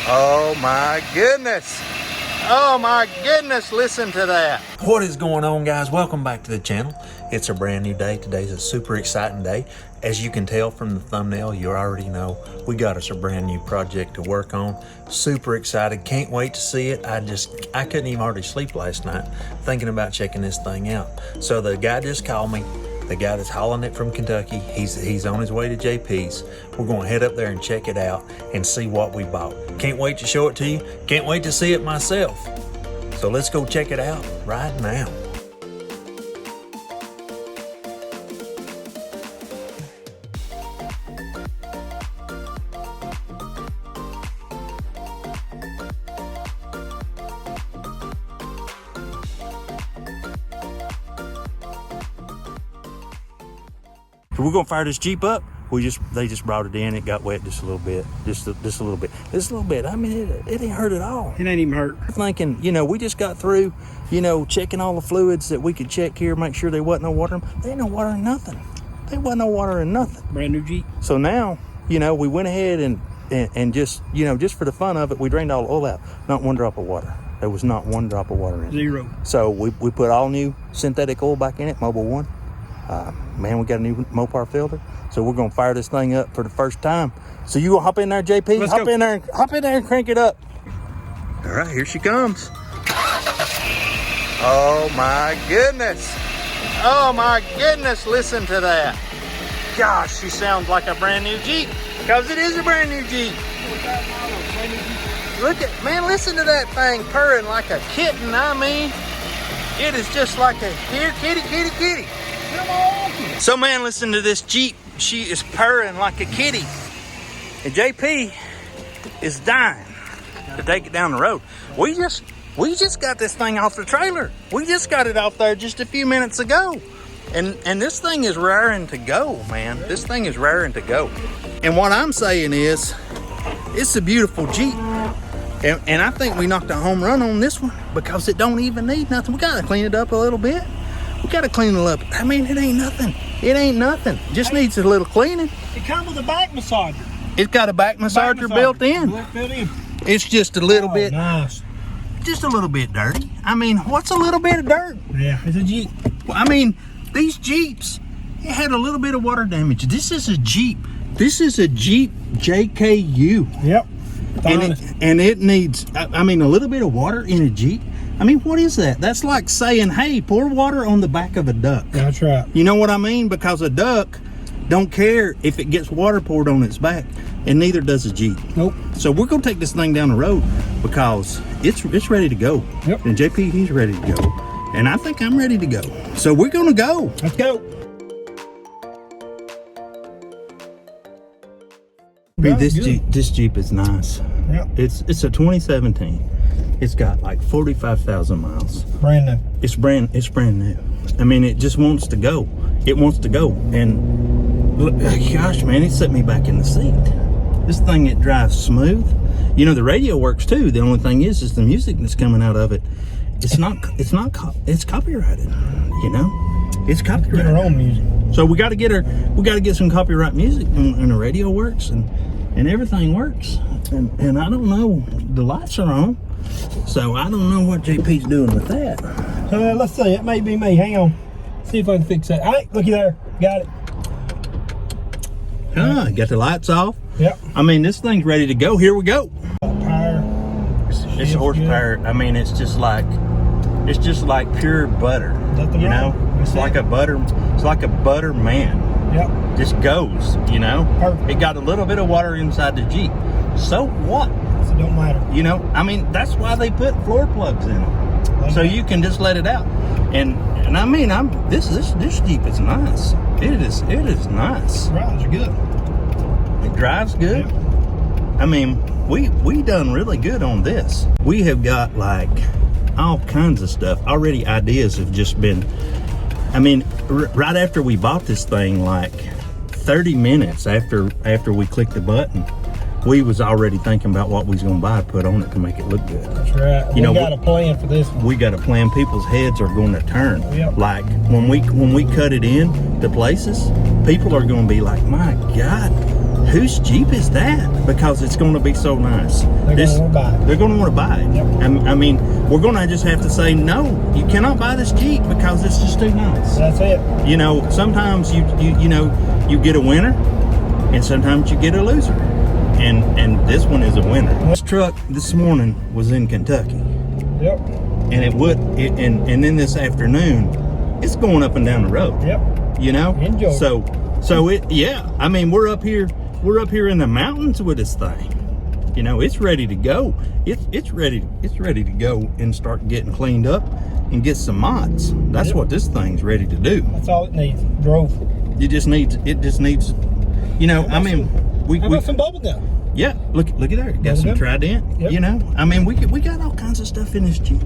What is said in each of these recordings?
Oh my goodness. Oh my goodness, listen to that. What is going on, guys? Welcome back to the channel. It's a brand new day. Today's a super exciting day. As you can tell from the thumbnail, you already know we got us a brand new project to work on. Super excited. Can't wait to see it. I couldn't even hardly sleep last night thinking about checking this thing out. So the guy just called me. The guy that's hauling it from Kentucky, he's on his way to JP's. We're going to head up there and check it out and see what we bought. Can't wait to show it to you. Can't wait to see it myself. So let's go check it out right now. So we're gonna fire this Jeep up. They just brought it in. It got wet just a little bit, just a little bit. I mean, it ain't hurt at all. It ain't even hurt. Thinking, we just got through, checking all the fluids that we could check here, make sure there wasn't no water. There ain't no water in nothing. There wasn't no water in nothing. Brand new Jeep. So now, we went ahead and just, just for the fun of it, we drained all the oil out. Not one drop of water. There was not one drop of water in it. Zero. So we put all new synthetic oil back in it, Mobil 1. Man, we got a new Mopar filter, so we're gonna fire this thing up for the first time. So you gonna hop in there, JP? Let's hop go. Hop in there and crank it up. All right, here she comes. Oh my goodness. Oh my goodness, listen to that. Gosh, she sounds like a brand new Jeep, because it is a brand new Jeep. Look at, man, listen to that thing purring like a kitten. I mean, it is just like a, here, kitty, kitty, kitty. So man, listen to this Jeep. She is purring like a kitty. And JP is dying to take it down the road. We just got this thing off the trailer. We just got it off there just a few minutes ago. And this thing is raring to go, man. This thing is raring to go. And what I'm saying is, it's a beautiful Jeep. And I think we knocked a home run on this one because it don't even need nothing. We gotta clean it up a little bit. We gotta clean it up. I mean, it ain't nothing. It ain't nothing. Just needs a little cleaning. It comes with a back massager. It's got a back massager built in. It's just a little bit, nice. Just a little bit dirty. I mean, what's a little bit of dirt? Yeah, it's a Jeep. Well, I mean, these Jeeps, it had a little bit of water damage. This is a Jeep. This is a Jeep JKU. Yep. And it needs, I mean, a little bit of water in a Jeep. I mean, what is that? That's like saying, hey, pour water on the back of a duck. That's right. You know what I mean? Because a duck don't care if it gets water poured on its back, and neither does a Jeep. Nope. So we're gonna take this thing down the road because it's ready to go. Yep. And JP, he's ready to go. And I think I'm ready to go. So we're gonna go. Let's go. This Jeep is nice. Yep. It's a 2017. It's got like 45,000 miles. Brand new. It's brand new. I mean, it just wants to go. It wants to go. And look, gosh, man, it set me back in the seat. This thing, it drives smooth. The radio works too. The only thing is the music that's coming out of it. It's copyrighted. It's copyrighted. Get our own music. So we got to get some copyright music, and the radio works, and everything works. And I don't know, the lights are on, so I don't know what JP's doing with that. Let's see, it may be me. Hang on. See if I can fix that. All right, looky there. Got it. Got the lights off. Yep. I mean, this thing's ready to go. Here we go. Power. It's horsepower. I mean, it's just like pure butter. Nothing wrong. It's like a butter man. Yep. Just goes, Perfect. It got a little bit of water inside the Jeep. So what? So it don't matter. I mean, that's why they put floor plugs in them. So you can just let it out. And I mean, this Jeep is nice. It is nice. Rides are good. It drives good. Yep. I mean, we done really good on this. We have got like all kinds of stuff. Already ideas have just been, I mean, right after we bought this thing, like 30 minutes after we clicked the button, we was already thinking about what we was gonna buy to put on it to make it look good. That's right. We got a plan for this one. We got a plan. People's heads are going to turn. Yep. Like when we cut it in to places, people are going to be like, my God, whose Jeep is that? Because it's going to be so nice. They're going to want to buy it. They're going to want to buy it. Yep. I mean, we're going to just have to say, no, you cannot buy this Jeep because it's just too nice. That's it. You know, sometimes you get a winner, and sometimes you get a loser. And this one is a winner. This truck this morning was in Kentucky. Yep. And then this afternoon, it's going up and down the road. Yep. You know? Enjoy. So it, yeah. I mean, we're up here in the mountains with this thing. You know, it's ready to go. It's ready to go and start getting cleaned up and get some mods. That's what this thing's ready to do. That's all it needs. Drove. It just needs, you know, I mean, how about some bubble gum? Yeah, look at there. Got some Trident. Yep. You know, I mean, we got all kinds of stuff in this Jeep,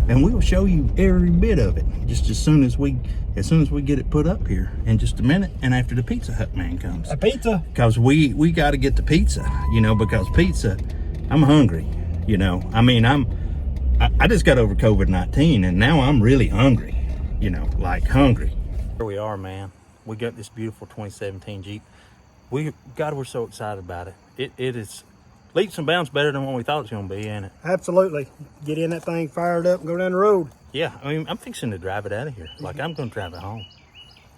and we will show you every bit of it just as soon as we get it put up here in just a minute. And after the Pizza Hut man comes, A pizza. because we got to get the pizza. You know, because pizza, I'm hungry. You know, I mean, I just got over COVID-19, and now I'm really hungry. You know, like hungry. Here we are, man. We got this beautiful 2017 Jeep. We're so excited about it. It is leaps and bounds better than what we thought it was going to be, ain't it? Absolutely. Get in that thing, fire it up, and go down the road. Yeah, I mean, I'm fixing to drive it out of here. Like, I'm going to drive it home.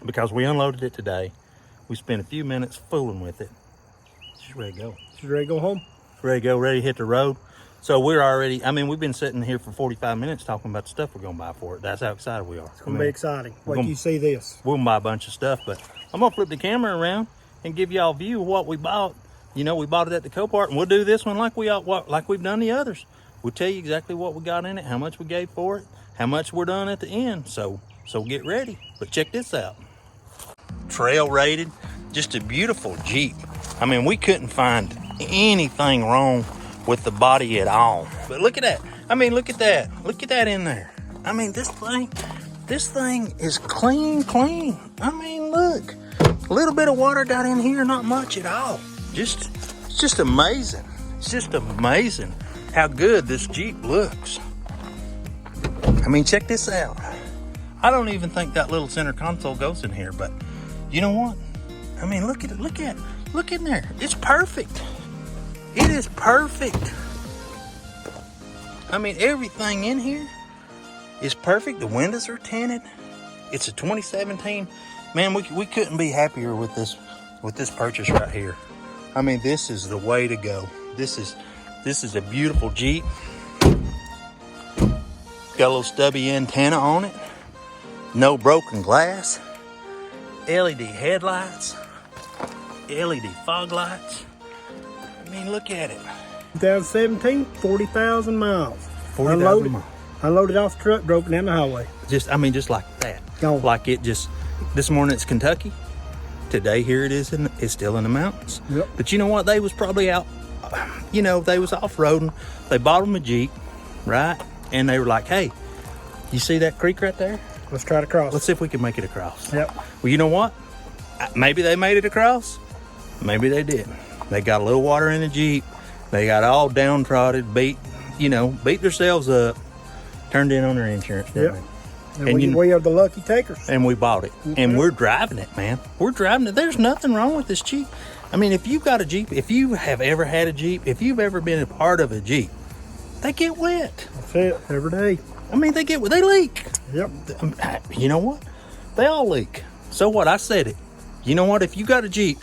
Because we unloaded it today. We spent a few minutes fooling with it. She's ready to go. She's ready to go home? Ready to go, ready to hit the road. So we're already, I mean, we've been sitting here for 45 minutes talking about the stuff we're going to buy for it. That's how excited we are. It's going to be exciting. Wait till you see this. We're going to buy a bunch of stuff, but I'm going to flip the camera around and give y'all a view of what we bought. You know, we bought it at the Copart, and we'll do this one like we've done the others. We'll tell you exactly what we got in it, how much we gave for it, how much we're done at the end. So get ready. But check this out. Trail rated, just a beautiful Jeep. I mean, we couldn't find anything wrong with the body at all. But look at that. I mean, look at that. Look at that in there. I mean, this thing is clean. I mean, look. A little bit of water got in here, not much at all. It's just amazing. It's just amazing how good this Jeep looks. I mean, check this out. I don't even think that little center console goes in here, but you know what? I mean, look at it. Look in there. It's perfect. It is perfect. I mean, everything in here is perfect. The windows are tinted. It's a 2017. Man, we couldn't be happier with this purchase right here. I mean, this is the way to go. This is a beautiful Jeep. Got a little stubby antenna on it. No broken glass. LED headlights. LED fog lights. I mean, look at it. 2017, 40,000 miles. 40,000 miles. Unloaded off the truck, drove it down the highway. Just like that. Gone. Like it just, this morning it's Kentucky. Today here it is, it's still in the mountains. Yep. But you know what? They was probably out, you know, they was off-roading. They bought them a Jeep, right? And they were like, hey, you see that creek right there? Let's try to cross. Let's see if we can make it across. Yep. Well, you know what? Maybe they made it across. Maybe they didn't. They got a little water in the Jeep. They got all downtrodden, beat themselves up, turned in on their insurance. Yep. And we are the lucky takers. And we bought it. Mm-hmm. And we're driving it, man. We're driving it. There's nothing wrong with this Jeep. I mean, if you've got a Jeep, if you have ever had a Jeep, if you've ever been a part of a Jeep, they get wet. That's it, every day. I mean, they leak. Yep. You know what? They all leak. So what? I said it. You know what? If you got a Jeep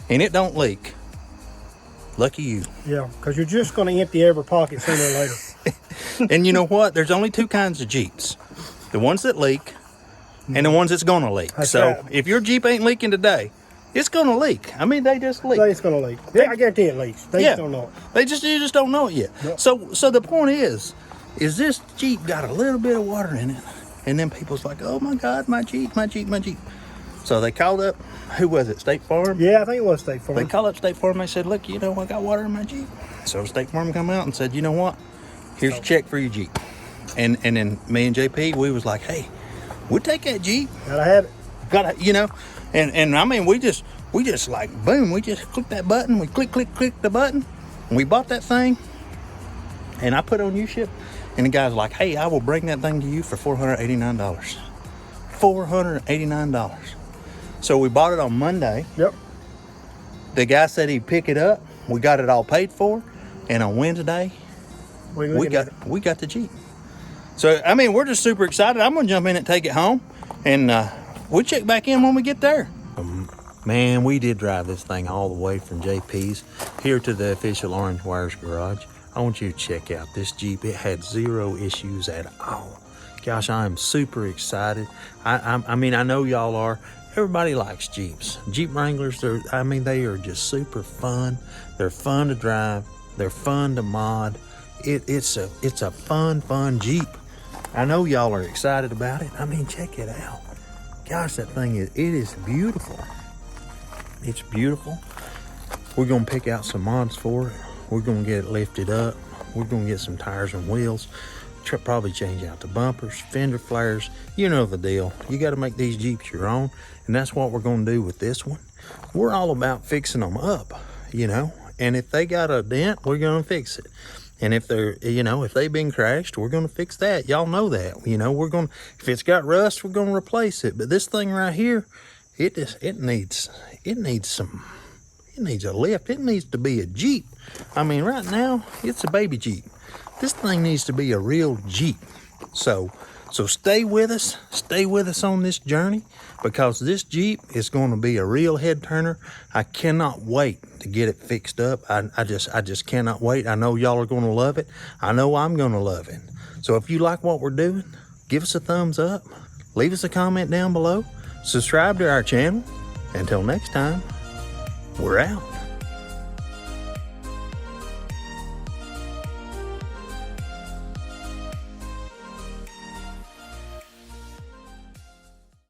and it don't leak, lucky you. Yeah, because you're just going to empty every pocket sooner or later. And you know what? There's only two kinds of Jeeps. The ones that leak and the ones that's going to leak. That's so right. If your Jeep ain't leaking today, it's going to leak. I mean, they just leak. It's going to leak. Yeah, I guarantee it leaks. They just don't know it. You just don't know it yet. Yep. So the point is this Jeep got a little bit of water in it. And then people's like, oh my God, my Jeep. So they called up, who was it, State Farm? Yeah, I think it was State Farm. They called up State Farm. They said, look, you know, I got water in my Jeep. So State Farm come out and said, you know what? Here's a check for your Jeep. And then me and JP, we was like, hey, we'll take that Jeep. Gotta have it. You know, and I mean, we just like, boom, we just click that button. We click the button. And we bought that thing. And I put on U-Ship. And the guy's like, hey, I will bring that thing to you for $489. $489. So we bought it on Monday. Yep. The guy said he'd pick it up. We got it all paid for. And on Wednesday, we got the Jeep. So, I mean, we're just super excited. I'm going to jump in and take it home. And we'll check back in when we get there. Man, we did drive this thing all the way from JP's here to the official Orange Wires garage. I want you to check out this Jeep. It had 0 issues at all. Gosh, I am super excited. I mean, I know y'all are. Everybody likes Jeeps. Jeep Wranglers, they are just super fun. They're fun to drive. They're fun to mod. It's a fun Jeep. I know y'all are excited about it. I mean, check it out. Gosh, that thing is beautiful. It's beautiful. We're gonna pick out some mods for it. We're gonna get it lifted up. We're gonna get some tires and wheels. Probably change out the bumpers, fender flares. You know the deal. You got to make these Jeeps your own, and that's what we're gonna do with this one. We're all about fixing them up, you know. And if they got a dent, we're gonna fix it. And if they're, if they've been crashed, we're gonna fix that. Y'all know that. If it's got rust, we're gonna replace it. But this thing right here, it needs a lift. It needs to be a Jeep. I mean, right now it's a baby Jeep. This thing needs to be a real Jeep. So stay with us. Stay with us on this journey, because this Jeep is going to be a real head turner. I cannot wait to get it fixed up. I just cannot wait. I know y'all are going to love it. I know I'm going to love it. So if you like what we're doing, give us a thumbs up. Leave us a comment down below. Subscribe to our channel. Until next time, we're out.